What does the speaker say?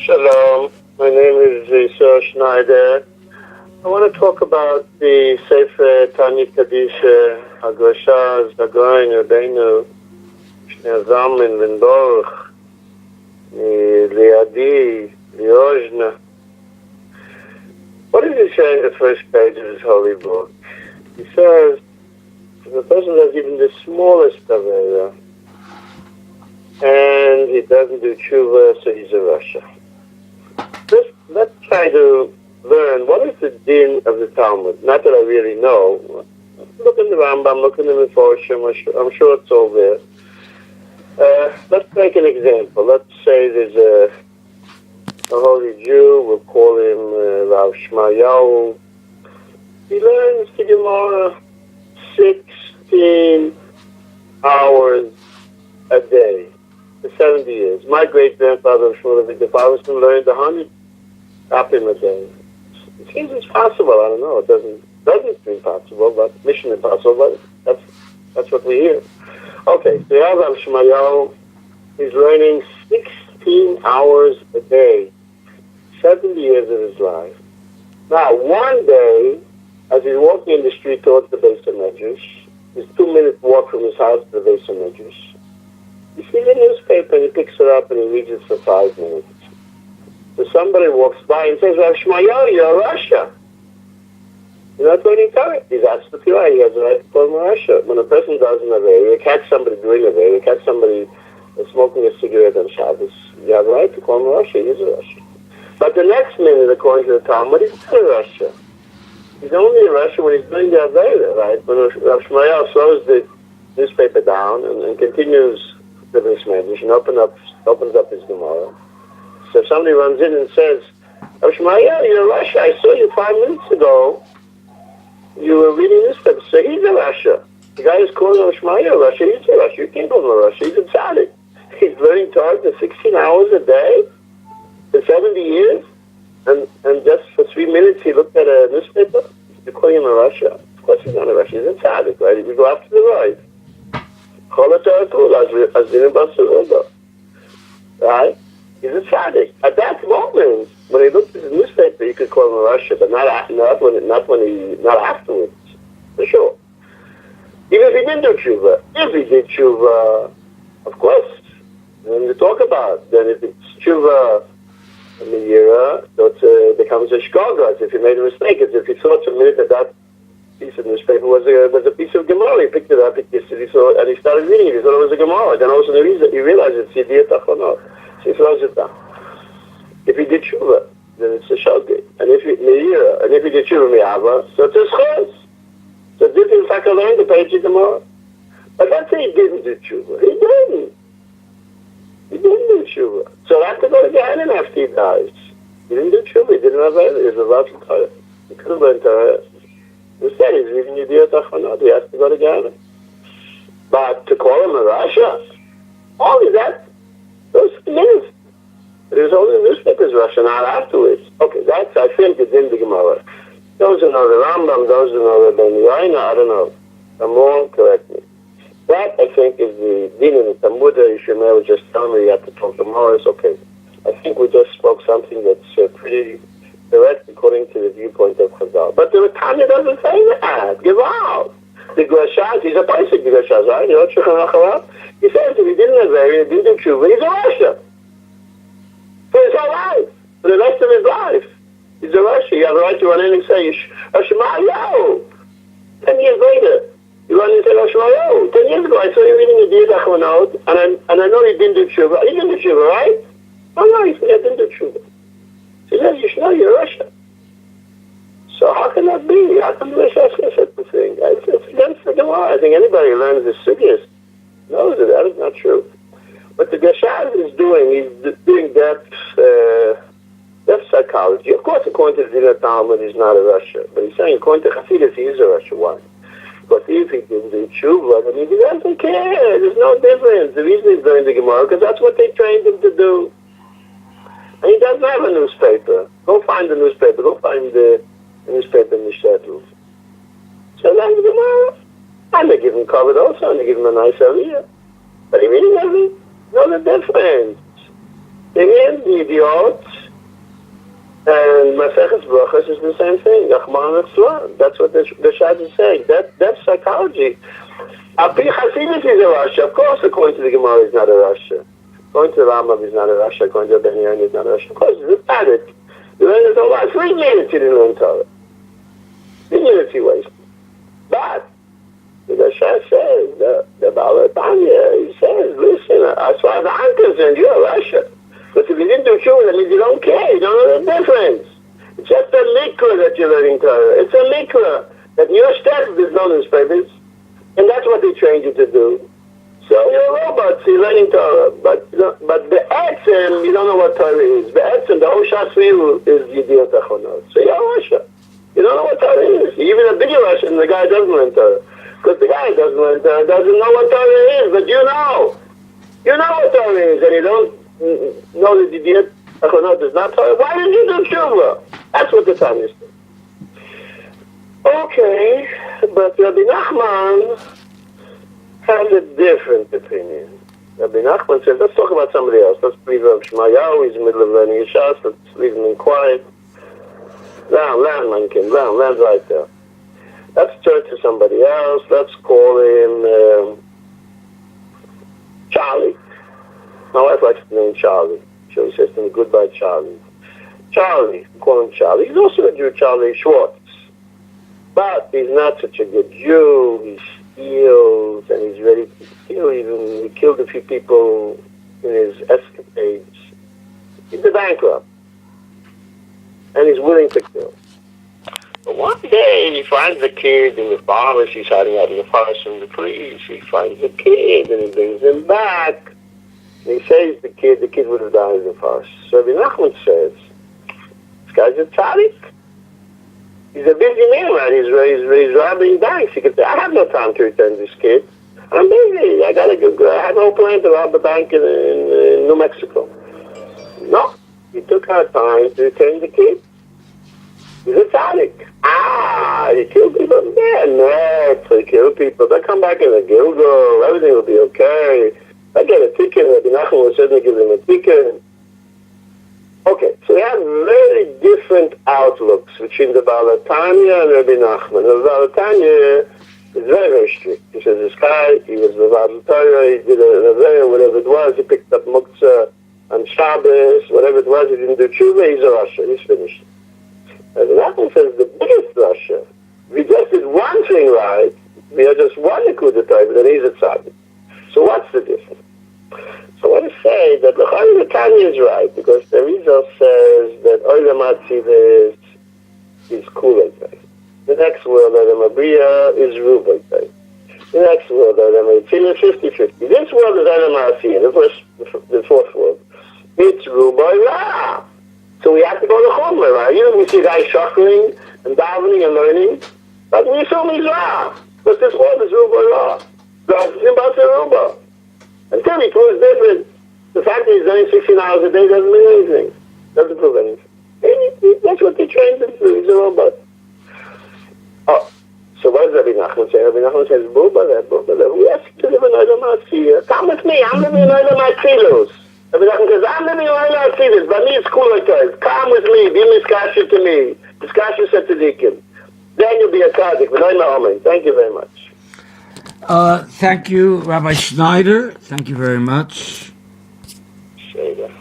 Shalom. My name is Yisrael Schneider. I want to talk about the Sefer Tanya Kadisha, Hagrashaz, Hagoyin, Rabbeinu, Shnei Zalman, Lindorch, Liadi, Liozna. What does he say in the first page of his holy book? He says, if a person does even the smallest avera, and he doesn't do tshuva, so he's a rasha. Let's try to learn what is the din of the Talmud. Not that I really know. Look in the Rambam, look in the Meforshim, I'm sure it's all there. Let's take an example. Let's say there's a holy Jew, we'll call him Rav Shmayahu. He learns the Gemara 16 hours a day for 70 years. My great-grandfather, Shmuel Avigdor, learned 100 apim a day. It seems it's possible. I don't know. It doesn't seem possible, but mission impossible. But that's what we hear. Okay, so Rav Shmayahu is learning 16 hours a day, 70 years of his life. Now, one day, as he's walking in the street towards the Beis HaMedrash, he's 2-minute walk from his house to the Beis HaMedrash. He sees a newspaper and he picks it up and he reads it for 5 minutes. So somebody walks by and says, Rav Shmayahu, you're a rasha. You're not learning Torah. He's asked the Torah. He has a right to call him a rasha. When a person does an avera, you catch somebody doing an avera, you catch somebody smoking a cigarette on Shabbos, you have a right to call him a rasha. He's a rasha. But the next minute, according to the Talmud, he's not a rasha. He's only a rasha when he's doing the avera, right? When Rav Shmayahu slows the newspaper down and continues the Beis HaMedrash and opens up his Gemara. So if somebody runs in and says, Rav Shmayahu, you're a rasha. I saw you 5 minutes ago. You were reading newspapers. So he's a rasha. The guy is calling Rav Shmayahu a rasha. He's a rasha. You can't call him a rasha. He's a tzaddik. He's learning Torah for 16 hours a day for 70 years. And just for 3 minutes he looked at a newspaper. You're calling him a rasha. Of course he's not a rasha. He's a tzaddik, right? We go after the right. Right? He's a tzaddik. At that moment, when he looked at the newspaper, you could call him a rasha, but not afterwards, for sure. Even if he didn't do tshuva. If he did tshuva, of course, then you talk about. Then if it's tshuva miyira, so it becomes a shkoga. If he made a mistake, it's if he thought for a minute that piece of newspaper was a piece of Gemara. He picked it up, and he started reading it. He thought it was a Gemara. Then all of a sudden he realized it's Yediyat Achronot. So he throws it down. If he did tshuva, then it's a shogeg. And if he did tshuva miyava, so it's a schos. So this is like I learned the page of Gemara. But let's say he didn't do tshuva. He didn't do tshuva. So he'll have to go to Gehenna after he dies. He didn't do tshuva. He didn't have either. He was allowed to Torah. He could have learned Torah. Instead, he's reading Yediyat Achronot. He has to go to Gehenna. But to call him a rasha, only that, those minutes. There's only newspapers Russia, not afterwards. Okay, that's, I think, it's in the Gemara. Those who know the Rambam, those who know the Rabbeinu, I don't know. I'm wrong, correct me. That, I think, is the din in the Talmud. Yishmael was just telling me you have to talk to Morris. Okay. I think we just spoke something that's pretty direct according to the viewpoint of Chazal. But the Tanya doesn't say that. Give out. The Grashaz, he's a basic Grashaz, right? You know, he says if he didn't have he didn't do tshuva, he's a rasha. For his whole life. For the rest of his life. He's a rasha. You have a right to run in and say, Shmayahu. 10 years later, you run in and say, Shmayahu. 10 years ago, I saw you reading the Yediyat Achronot, and I know he didn't do tshuva. He didn't do tshuva, right? Oh, no, he said, I didn't do tshuva. So he says, you're a rasha. So how can that be? How can the rasha say such a thing? It's against the Gemara. I think anybody who learns this sugyas knows that is not true. What the Gashaz is doing, he's doing depth psychology. Of course, according to the Din Talmud, he's not a rasha. But he's saying, according to Chassidus, he is a rasha. Why? But if he didn't do tshuva, I mean, he doesn't care. There's no difference. The reason he's doing the Gemara, because that's what they trained him to do. And he doesn't have a newspaper. Go find the newspaper. Go find the newspaper in the shtetl. So that's the Gemara. And they give him covered also, and they give him a nice area. But he really doesn't know the difference. The idiot And Maseches Brachos is the same thing. Achman Etzlan. That's what the Shad is saying. That's psychology. Api Hasidus is a Rasha. Of course, according to the Gemara, he's not a Rasha. According to the Rambam, he's not a Rasha. According to the Ben Yain, he's not a Rasha. Of course, he's a Tzaddik. You learn the Torah. 3 minutes he didn't learn Torah. 3 minutes he wasted. But the Rasha says, the Baal Tanya, he says, listen, as far as I'm concerned, you're a Rasha. But if you didn't do tshuva, that means you don't care. You don't know the difference. It's just a mikra that you're learning Torah. It's a mikra that your step is no newspapers, and that's what they trained you to do. So you're a robot, so you're learning Torah. But the etzem, you don't know what Torah is. The etzem, the whole shas for you is yidiyot achonot. So you're a Rasha. You don't know what Torah is. You're even a bigger Rasha, and the guy doesn't learn Torah. Because the guy doesn't learn Torah, doesn't know what Torah is, but you know. You know what Torah is, and you don't know that yidiyot achonot is not Torah. Why did you do tshuva? That's what the Tanya is. Okay, but Rabbi Nachman has a different opinion. Rabbi Nachman says, let's talk about somebody else. Let's leave Rav Shmayahu. He's in the middle of learning Yishas. Let's leave him in quiet. Land, mankin. Land right there. Let's turn to somebody else. Let's call him Charlie. My wife likes the name Charlie. She always says to me, goodbye, Charlie. Charlie, call him Charlie. He's also a Jew, Charlie Schwartz. But he's not such a good Jew. He steals, and he's ready to kill. Even he killed a few people in his escapades. He's a bankrupt, and he's willing to kill. But one day he finds a kid in the forest. He's hiding out in the forest from the police. He finds a kid, and he brings him back. And he saves the kid. The kid would have died in the forest. So Rabbi Nachman says, this guy's a tzaddik. He's a busy man, right? He's robbing banks. He could say, I have no time to return this kid. I'm busy. I have no plan to rob a bank in New Mexico. No. He took our time to return the kid. He's a tzaddik. He killed people. Yeah, no, he killed people. They'll come back in the Gilgal. Everything will be okay. I get a ticket. Rabbi Nachman will certainly give them a ticket. Okay, so we have very different outlooks between the Baal Tanya and Rabbi Nachman. The Baal Tanya is very, very strict. He says this guy, he was the Baal Torah, he did a whatever it was, he picked up muktzah on Shabbos, whatever it was, he didn't do tshuva, he's a Rasha, he's finished. Rabbi Nachman says the biggest Rasha, if he just did one thing right, we are just one Nekuda Torah, then he's a tzaddik. So what's the difference? So I want to say that the Tanya is right, because the Rizal says that Olam Atzilus is Kulei. The next world, Olam Abriya, is Rubai. The next world, Olam Atzilus, 50-50. This world is Olam Atzilus, the fourth world. It's Rubai Ra. So we have to go to Chumrah, right? You know, we see guys shuffling and davening and learning, but we assume he's Ra, because this world is Rubai Ra. So it's about the Rubai. Until he proves different, the fact that he's learning 16 hours a day doesn't mean anything. Doesn't prove anything. That's what they trained him to do. He's a robot. Oh, so what does Rabbi Nachman say? Rabbi Nachman says, Buba, who asked you to live in Olam Atzilus? Come with me, I'm living in Olam Atzilus. Rabbi Nachman says, I'm living in Olam Atzilus, but me it's cool like that. Come with me, be miskasher to me. Miskasher said to Deacon. Then you'll be a tzaddik. Thank you very much. Thank you, Rabbi Schneider. Thank you very much. Say that.